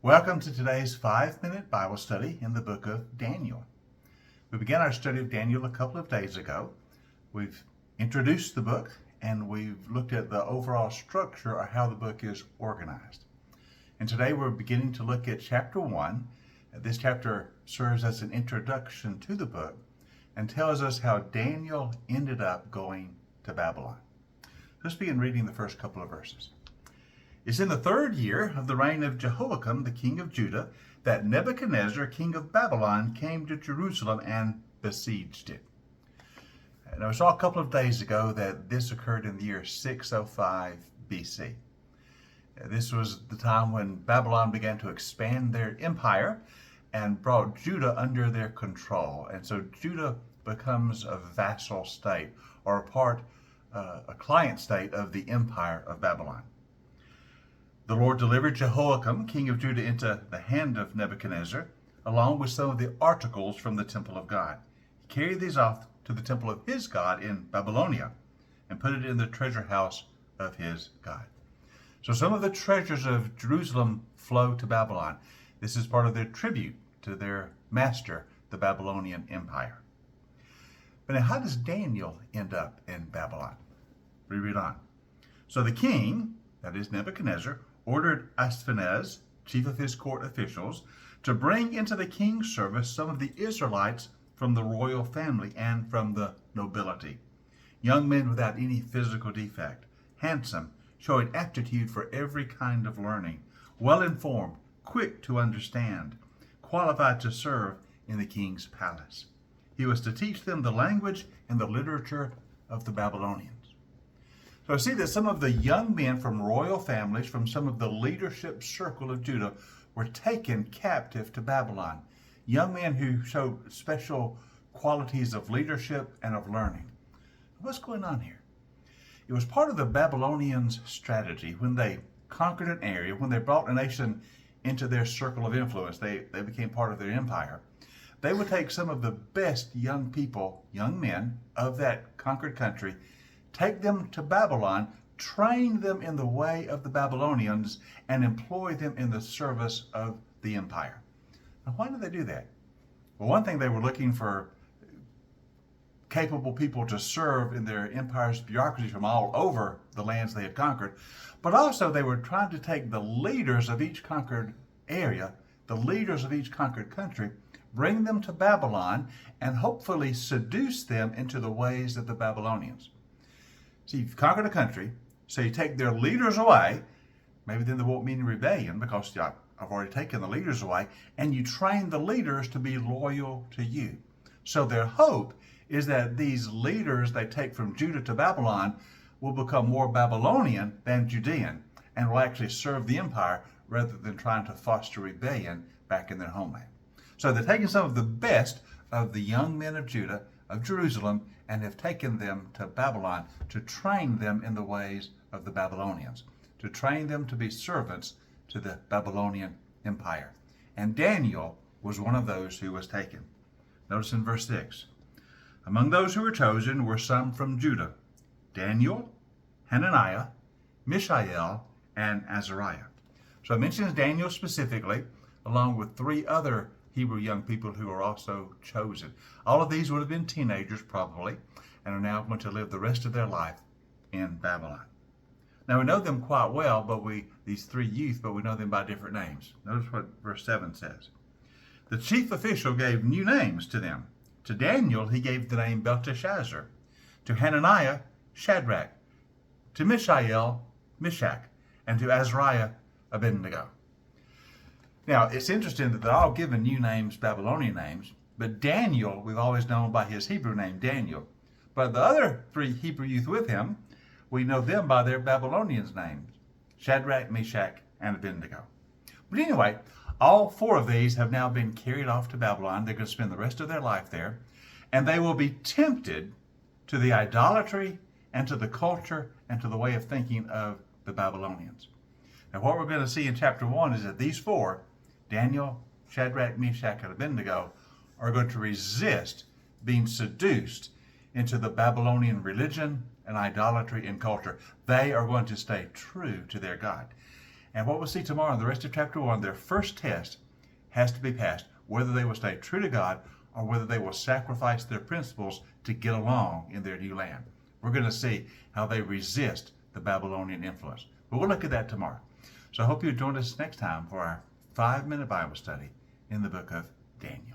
Welcome to today's 5-minute Bible study in the book of Daniel. We began our study of Daniel a couple of days ago. We've introduced the book and we've looked at the overall structure of how the book is organized. And today we're beginning to look at chapter 1. This chapter serves as an introduction to the book and tells us how Daniel ended up going to Babylon. Let's begin reading the first couple of verses. It's in the 3rd year of the reign of Jehoiakim, the king of Judah, that Nebuchadnezzar, king of Babylon, came to Jerusalem and besieged it. And I saw a couple of days ago that this occurred in the year 605 BC. This was the time when Babylon began to expand their empire and brought Judah under their control. And so Judah becomes a vassal state or a client state of the empire of Babylon. The Lord delivered Jehoiakim, king of Judah, into the hand of Nebuchadnezzar, along with some of the articles from the temple of God. He carried these off to the temple of his God in Babylonia and put it in the treasure house of his God. So some of the treasures of Jerusalem flow to Babylon. This is part of their tribute to their master, the Babylonian Empire. But now, how does Daniel end up in Babylon? We read on. So the king, that is Nebuchadnezzar, ordered Ashpenaz, chief of his court officials, to bring into the king's service some of the Israelites from the royal family and from the nobility. Young men without any physical defect, handsome, showing aptitude for every kind of learning, well-informed, quick to understand, qualified to serve in the king's palace. He was to teach them the language and the literature of the Babylonians. So I see that some of the young men from royal families, from some of the leadership circle of Judah, were taken captive to Babylon. Young men who showed special qualities of leadership and of learning. What's going on here? It was part of the Babylonians' strategy when they conquered an area, when they brought a nation into their circle of influence, they became part of their empire. They would take some of the best young people, young men of that conquered country, take them to Babylon, train them in the way of the Babylonians, and employ them in the service of the empire. Now, why did they do that? Well, one thing, they were looking for capable people to serve in their empire's bureaucracy from all over the lands they had conquered, but also they were trying to take the leaders of each conquered area, the leaders of each conquered country, bring them to Babylon, and hopefully seduce them into the ways of the Babylonians. See, you've conquered a country, so you take their leaders away. Maybe then there won't be any rebellion because I've already taken the leaders away, and you train the leaders to be loyal to you. So their hope is that these leaders they take from Judah to Babylon will become more Babylonian than Judean and will actually serve the empire rather than trying to foster rebellion back in their homeland. So they're taking some of the best of the young men of Judah, of Jerusalem, and have taken them to Babylon to train them in the ways of the Babylonians, to train them to be servants to the Babylonian Empire. And Daniel was one of those who was taken. Notice in verse 6, among those who were chosen were some from Judah, Daniel, Hananiah, Mishael, and Azariah. So it mentions Daniel specifically, along with 3 other Hebrew young people who are also chosen. All of these would have been teenagers probably, and are now going to live the rest of their life in Babylon. Now we know them quite well, but these 3 youth, but we know them by different names. Notice what verse 7 says. The chief official gave new names to them. To Daniel he gave the name Belteshazzar. To Hananiah, Shadrach. To Mishael, Meshach. And to Azariah, Abednego. Now, it's interesting that they're all given new names, Babylonian names, but Daniel, we've always known by his Hebrew name, Daniel. But the other 3 Hebrew youth with him, we know them by their Babylonian names, Shadrach, Meshach, and Abednego. But anyway, all 4 of these have now been carried off to Babylon. They're going to spend the rest of their life there, and they will be tempted to the idolatry and to the culture and to the way of thinking of the Babylonians. Now, what we're going to see in chapter 1 is that these 4, Daniel, Shadrach, Meshach, and Abednego, are going to resist being seduced into the Babylonian religion and idolatry and culture. They are going to stay true to their God. And what we'll see tomorrow in the rest of chapter 1, their first test has to be passed, whether they will stay true to God or whether they will sacrifice their principles to get along in their new land. We're going to see how they resist the Babylonian influence. But we'll look at that tomorrow. So I hope you join us next time for our 5-minute Bible study in the book of Daniel.